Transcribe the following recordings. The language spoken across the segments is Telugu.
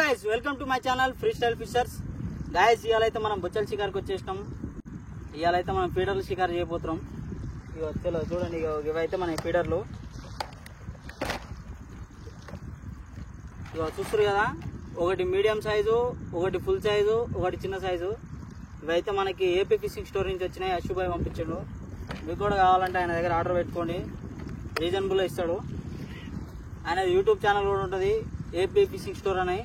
Guys welcome to my channel free style fishers. Guys ఇవాళ అయితే మనం బొచ్చల షికార్కి వచ్చేసినాం. ఇవాళ అయితే మనం ఫీడర్లు షికారు చేయబోతున్నాం. ఇక వచ్చేలో చూడండి, ఇవైతే మన ఫీడర్లు. ఇక చూస్తారు కదా, ఒకటి మీడియం సైజు, ఒకటి ఫుల్ సైజు, ఒకటి చిన్న సైజు. ఇవైతే మనకి ఏపీ ఫిషింగ్ స్టోర్ నుంచి వచ్చినాయి. అశుభాయ్ పంపించాడు. మీకు కూడా కావాలంటే ఆయన దగ్గర ఆర్డర్ పెట్టుకోండి, రీజనబుల్గా ఇస్తాడు. ఆయన యూట్యూబ్ ఛానల్ కూడా ఉంటుంది, ఏపీ ఫిషింగ్ స్టోర్ అని.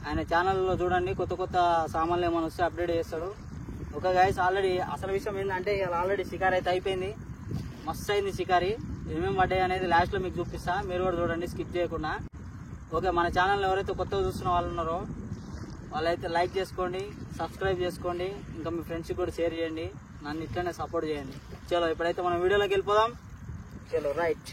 ఆయన ఛానల్లో చూడండి, కొత్త కొత్త సామాన్లు ఏమైనా వస్తే అప్డేట్ చేస్తాడు. ఒక గైస్ ఆల్రెడీ అసలు విషయం ఏంటంటే, ఇవాళ ఆల్రెడీ షికారి అయితే అయిపోయింది. మస్తు అయింది షికారి. ఏమేమి పడ్డాయి అనేది లాస్ట్లో మీకు చూపిస్తా, మీరు కూడా చూడండి స్కిప్ చేయకుండా. ఓకే, మన ఛానల్ ఎవరైతే కొత్తగా చూస్తున్న వాళ్ళు ఉన్నారో వాళ్ళైతే లైక్ చేసుకోండి, సబ్స్క్రైబ్ చేసుకోండి, ఇంకా మీ ఫ్రెండ్స్కి కూడా షేర్ చేయండి. నన్ను ఇట్లనే సపోర్ట్ చేయండి. చలో ఇప్పుడైతే మనం వీడియోలోకి వెళ్ళిపోదాం. చలో రైట్.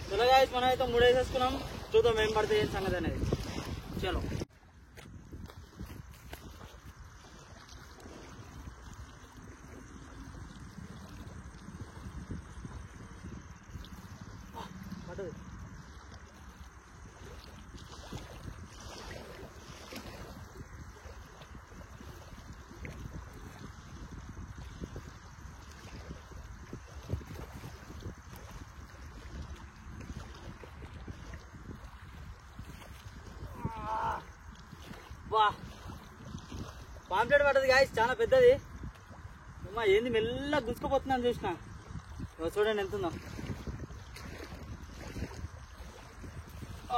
చలో గాయస్, మనం అయితే 3 వేసేసుకున్నాం. చూద్దాం ఏం పడితే ఏం సంగతి అనేది. చలో పడదు. పాంప్లెట్ పడ్డది గాయస్, చాలా పెద్దది. అమ్మా ఏంది మెల్లగా గుచ్చుకుపోతున్నాను చూసిన. చూడండి ఎంత ఉందో.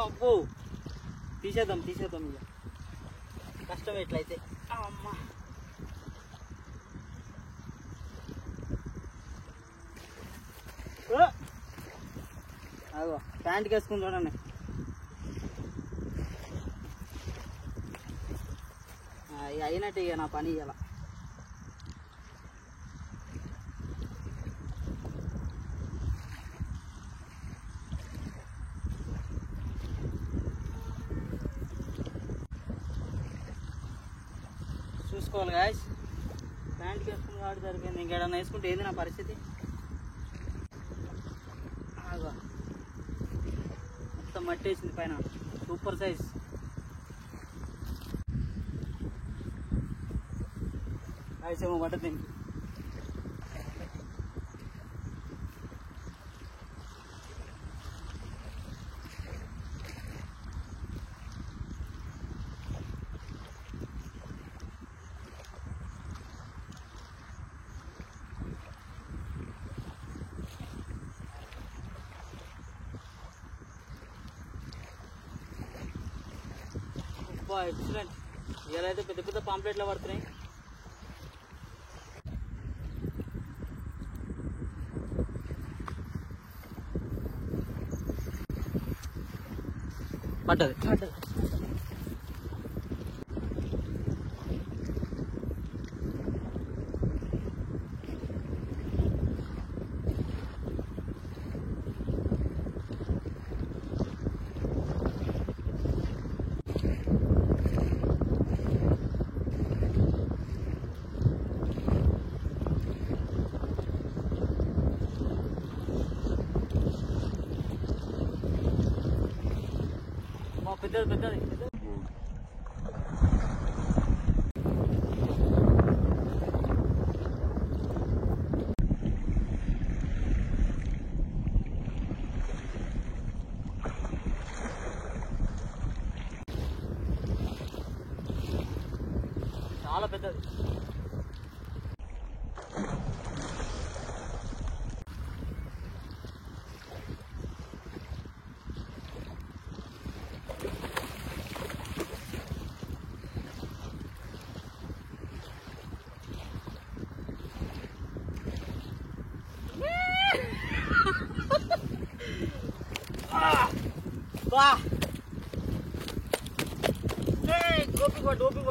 అబ్బో, తీసేద్దాం ఇక కష్టం ఎట్లయితే. అమ్మా అగో ప్యాంట్కి వేసుకుని చూడండి. అయినట్టు ఇక నా పని ఇవ్వాల. చూసుకోవాలి గాయస్, ప్యాంట్కి వేసుకుని కాబట్టి సరిపోయింది. ఇంకేడన్నా వేసుకుంటే ఏంది నా పరిస్థితి. ఆగో మొత్తం మట్టి వేసింది పైన. Super size. ఏమో పట్టదు దీనికి. ఎక్సలెంట్. ఇలా అయితే పెద్ద పెద్ద పాంప్లెట్లు పడుతున్నాయి. పడ్డది పెద్దది. చాలా పెద్దది.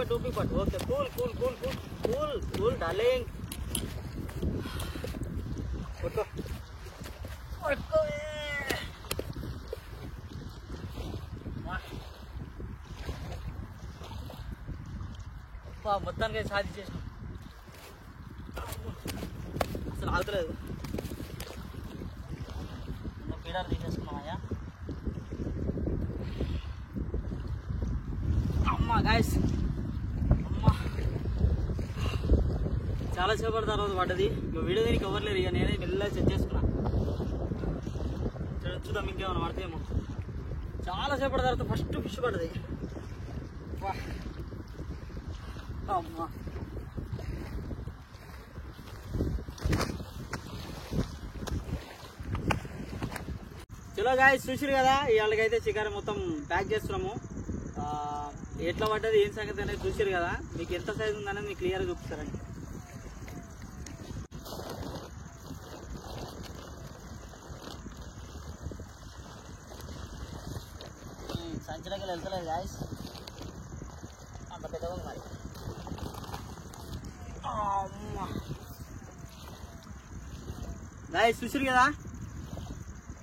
Dopey but okay, cool darling. Photo మొత్తానికి సాధించేసాం. అసలు ఆగుతలేదు. పీడాలు తీసేసుకున్నామయ్యా. అమ్మా గాయస్, అమ్మా చాలా సేపటి తర్వాత పడ్డది. ఇక వీడియో దీనికి ఎవరు లేరు. ఇక నేనే మెల్లగా సెట్ చేసుకున్నా. చూద్దాం ఇంకేమైనా పడతాయేమో. చాలా సేపటి తర్వాత ఫస్ట్ ఫిష్ పడ్డది. అమ్మా చలో గాయస్, చూసిరు కదా ఇవాళకైతే చికెన్ మొత్తం ప్యాక్ చేస్తున్నాము. ఎట్లా పడ్డది ఏం సంగతి అనేది చూసిరు కదా. మీకు ఎంత సైజు ఉందనేది మీకు క్లియర్గా చూపిస్తారండి. సంచిలోకి వెళ్తలేదు గాయస్, అంత పెద్దగా ఉంది మరి. గాయస్ చూసిరు కదా,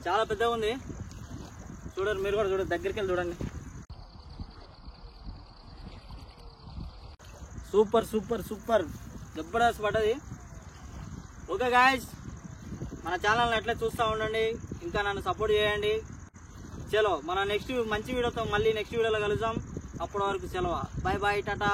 చాలా పెద్దగా ఉంది. చూడండి, మీరు కూడా చూడండి, దగ్గరికి వెళ్ళి చూడండి. సూపర్ సూపర్ సూపర్ జబర్దస్త్ పడ్డది. ఓకే గాయస్, మన ఛానల్ని ఎట్లా చూస్తూ ఉండండి, ఇంకా నన్ను సపోర్ట్ చేయండి. చలో మన నెక్స్ట్ మంచి వీడియోతో మళ్ళీ నెక్స్ట్ వీడియోలో కలుద్దాం. అప్పటి వరకు సెలవు. Bye bye, Tata.